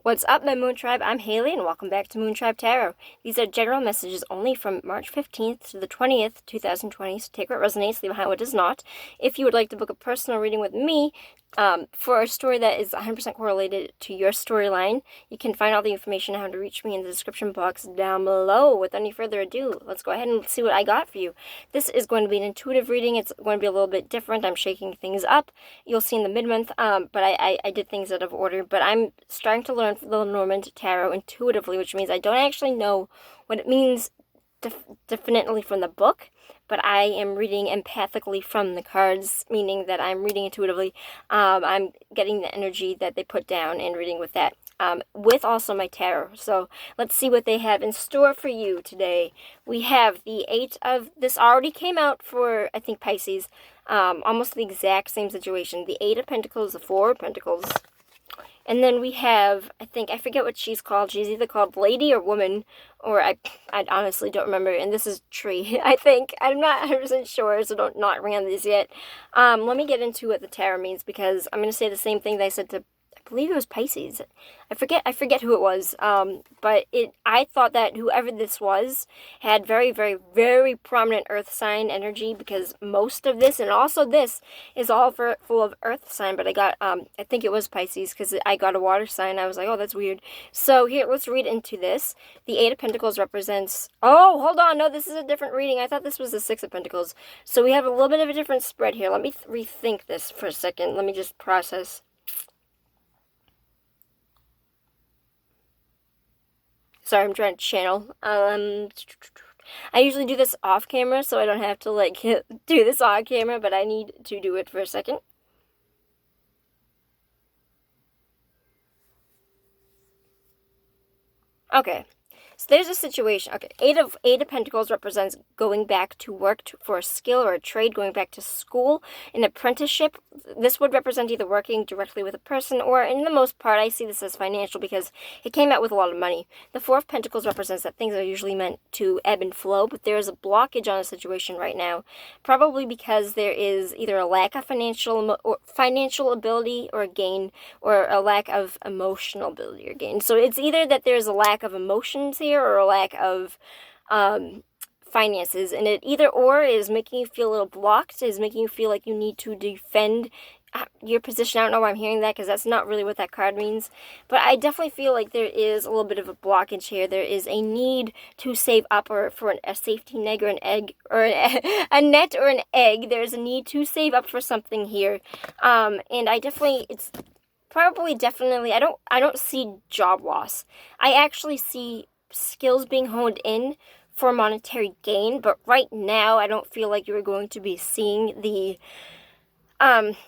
What's up, my Moon Tribe? I'm Haley, and welcome back to Moon Tribe Tarot. These are general messages only from March 15th to the 20th, 2020, so take what resonates, leave behind what does not. If you would like to book a personal reading with me for a story that is 100% correlated to your storyline, you can find all the information on how to reach me in the description box down below. Without any further ado, let's go ahead and see what I got for you. This is going to be an intuitive reading. It's going to be a little bit different. I'm shaking things up. You'll see in the mid-month, but I did things out of order. But I'm starting to learn the Lenormand Tarot intuitively, which means I don't actually know what it means definitely from the book, but I am reading empathically from the cards, meaning that I'm reading intuitively. I'm getting the energy that they put down and reading with that, with also my tarot. So let's see what they have in store for you today. We have the Eight of, this already came out for, I think, Pisces, almost the exact same situation. The Eight of Pentacles, the Four of Pentacles. And then we have, I forget what she's called. She's either called Lady or Woman, or I honestly don't remember. And this is Tree, I think. I'm not 100% sure, so don't not ran these yet. Let me get into what the tarot means, because I'm going to say the same thing that I said to, I believe it was Pisces. I forget who it was. But I thought that whoever this was had very, very, very prominent earth sign energy, because most of this and also this is all full of earth sign. But I got, I think it was Pisces, because I got a water sign. I was like, oh, that's weird. So here, let's read into this. The Eight of Pentacles represents, oh, hold on. No, this is a different reading. I thought this was the Six of Pentacles. So we have a little bit of a different spread here. Let me rethink this for a second. Let me just process. Sorry, I'm trying to channel. I usually do this off camera, so I don't have to, like, do this on camera, but I need to do it for a second. Okay. So there's a situation. Okay, Eight of Pentacles represents going back to work for a skill or a trade, going back to school, an apprenticeship. This would represent either working directly with a person, or in the most part, I see this as financial, because it came out with a lot of money. The Four of Pentacles represents that things are usually meant to ebb and flow, but there is a blockage on a situation right now, probably because there is either a lack of financial ability or gain, or a lack of emotional ability or gain. So it's either that there's a lack of emotions here, or a lack of finances, and it either or is making you feel a little blocked, is making you feel like you need to defend your position. I don't know why I'm hearing that, because that's not really what that card means, but I definitely feel like there is a little bit of a blockage here. There is a need to save up, or for a safety net or an egg, or a net or an egg. There's a need to save up for something here, and it's probably definitely, I don't see job loss. I actually see skills being honed in for monetary gain, but right now I don't feel like you're going to be seeing the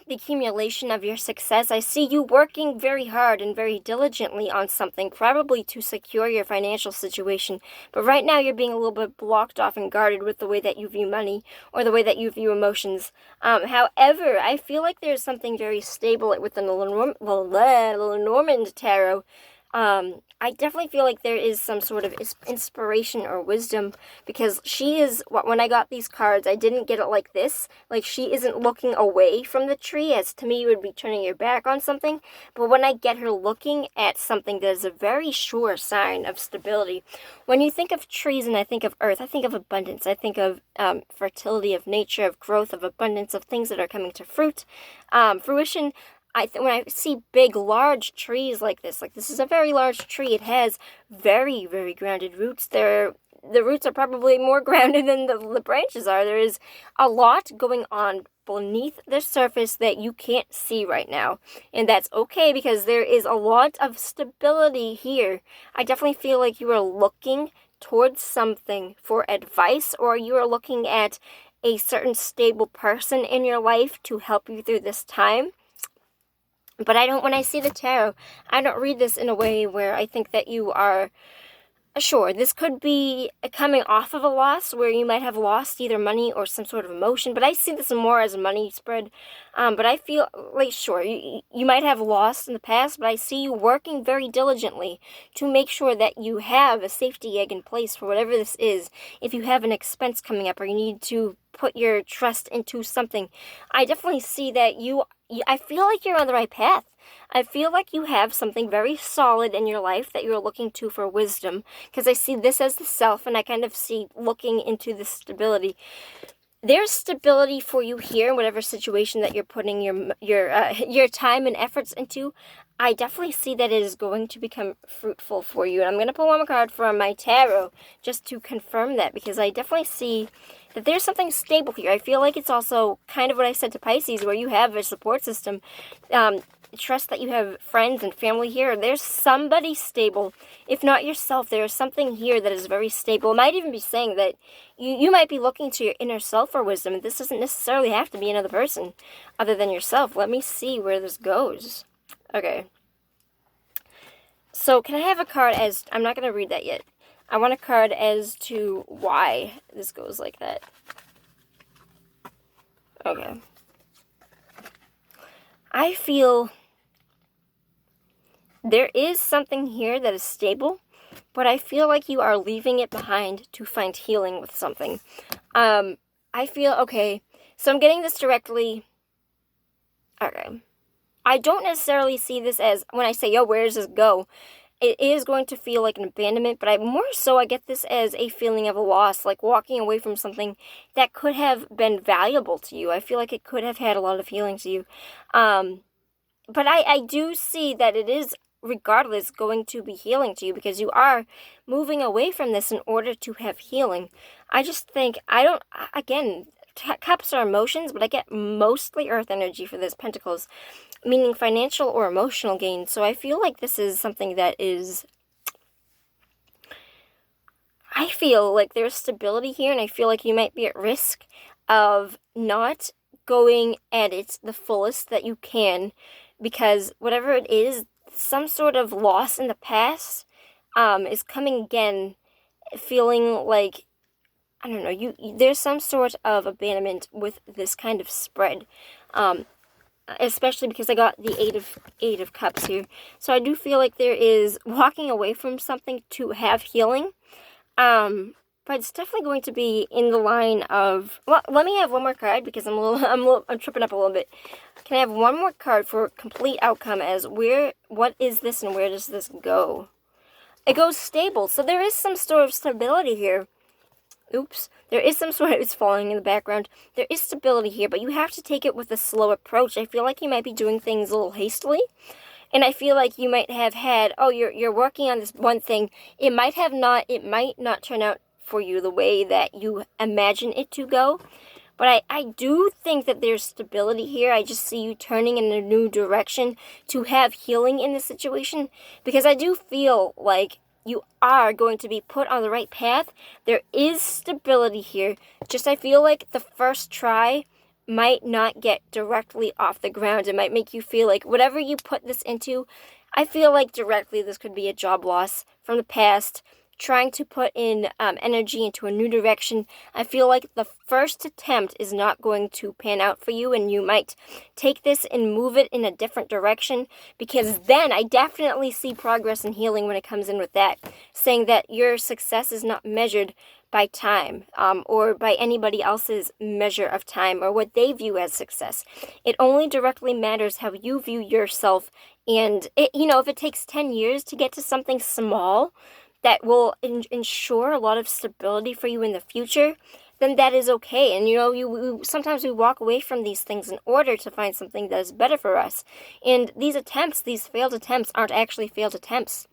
accumulation of your success. I see you working very hard and very diligently on something, probably to secure your financial situation, but right now you're being a little bit blocked off and guarded with the way that you view money, or the way that you view emotions. However, I feel like there's something very stable within the Lenormand Tarot. I definitely feel like there is some sort of inspiration or wisdom, because she is, when I got these cards, I didn't get it like this. Like, she isn't looking away from the tree, as to me you would be turning your back on something. But when I get her looking at something that is a very sure sign of stability. When you think of trees and I think of earth, I think of abundance. I think of fertility, of nature, of growth, of abundance, of things that are coming to fruition. When I see big, large trees like this is a very large tree. It has very, very grounded roots. The roots are probably more grounded than the branches are. There is a lot going on beneath the surface that you can't see right now. And that's okay, because there is a lot of stability here. I definitely feel like you are looking towards something for advice, or you are looking at a certain stable person in your life to help you through this time. But when I see the tarot, I don't read this in a way where I think that you are sure. This could be coming off of a loss, where you might have lost either money or some sort of emotion, but I see this more as a money spread. But I feel like, sure, you might have lost in the past, but I see you working very diligently to make sure that you have a safety egg in place for whatever this is. If you have an expense coming up, or you need to put your trust into something. I definitely see that I feel like you're on the right path. I feel like you have something very solid in your life that you're looking to for wisdom, because I see this as the self, and I kind of see looking into the stability. There's stability for you here in whatever situation that you're putting your time and efforts into. I definitely see that it is going to become fruitful for you. And I'm going to pull one more card from my tarot just to confirm that, because I definitely see that there's something stable here. I feel like it's also kind of what I said to Pisces, where you have a support system. Trust that you have friends and family here. There's somebody stable. If not yourself, there is something here that is very stable. It might even be saying that you might be looking to your inner self for wisdom. This doesn't necessarily have to be another person other than yourself. Let me see where this goes. Okay. So can I have a card as... I'm not going to read that yet. I want a card as to why this goes like that. Okay. I feel there is something here that is stable, but I feel like you are leaving it behind to find healing with something. I feel, okay, so I'm getting this directly. Okay. I don't necessarily see this as, when I say, yo, where does this go? It is going to feel like an abandonment, but I get this as a feeling of a loss, like walking away from something that could have been valuable to you. I feel like it could have had a lot of healing to you. But I do see that it is, regardless, going to be healing to you, because you are moving away from this in order to have healing. I just think, again, cups are emotions, but I get mostly earth energy for this, pentacles, meaning financial or emotional gain. So I feel like this is something that is, I feel like there's stability here, and I feel like you might be at risk of not going at it the fullest that you can, because whatever it is, some sort of loss in the past is coming again, feeling like, I don't know, there's some sort of abandonment with this kind of spread, especially because I got the eight of cups here. So I do feel like there is walking away from something to have healing, but it's definitely going to be in the line of, well, let me have one more card, because I'm tripping up a little bit. Can I have one more card for complete outcome as what is this and where does this go? It goes stable. So there is some sort of stability here. Oops. There is some sort of, it's falling in the background. There is stability here, but you have to take it with a slow approach. I feel like you might be doing things a little hastily. And I feel like you might have had, you're working on this one thing. It might not turn out for you the way that you imagine it to go. But I do think that there's stability here. I just see you turning in a new direction to have healing in this situation. Because I do feel like you are going to be put on the right path. There is stability here. Just I feel like the first try might not get directly off the ground. It might make you feel like whatever you put this into, I feel like directly this could be a job loss from the past. Trying to put in energy into a new direction, I feel like the first attempt is not going to pan out for you, and you might take this and move it in a different direction, because then I definitely see progress and healing when it comes in with that, saying that your success is not measured by time or by anybody else's measure of time or what they view as success. It only directly matters how you view yourself, and if it takes 10 years to get to something small that will ensure a lot of stability for you in the future, then that is okay. And sometimes we walk away from these things in order to find something that is better for us. And these failed attempts aren't actually failed attempts.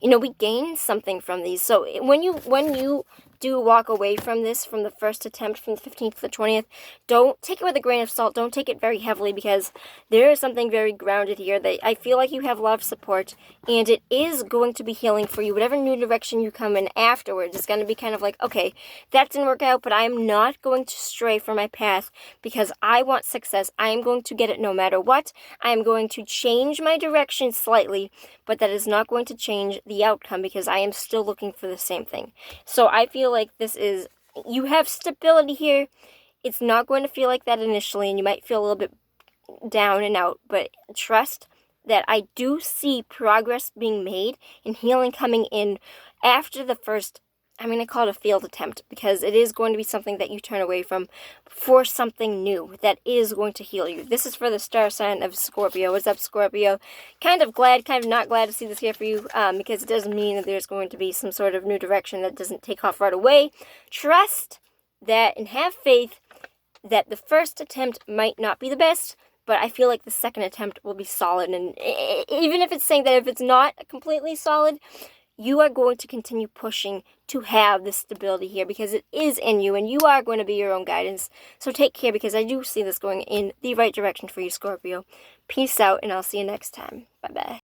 We gain something from these. So when you do walk away from this, from the first attempt, from the 15th to the 20th, don't take it with a grain of salt. Don't take it very heavily, because there is something very grounded here that I feel like you have a lot of support, and it is going to be healing for you. Whatever new direction you come in afterwards, it's going to be kind of like, okay, that didn't work out, but I am not going to stray from my path because I want success. I am going to get it no matter what. I am going to change my direction slightly, but that is not going to change the outcome, because I am still looking for the same thing. So I feel like you have stability here. It's not going to feel like that initially, and you might feel a little bit down and out, but trust that I do see progress being made and healing coming in after the first I'm going to call it a failed attempt, because it is going to be something that you turn away from for something new that is going to heal you. This is for the star sign of Scorpio. What's up, Scorpio? Kind of glad, kind of not glad to see this here for you, because it does mean that there's going to be some sort of new direction that doesn't take off right away. Trust that and have faith that the first attempt might not be the best, but I feel like the second attempt will be solid. And even if it's saying that if it's not completely solid, you are going to continue pushing to have this stability here, because it is in you and you are going to be your own guidance. So take care, because I do see this going in the right direction for you, Scorpio. Peace out, and I'll see you next time. Bye-bye.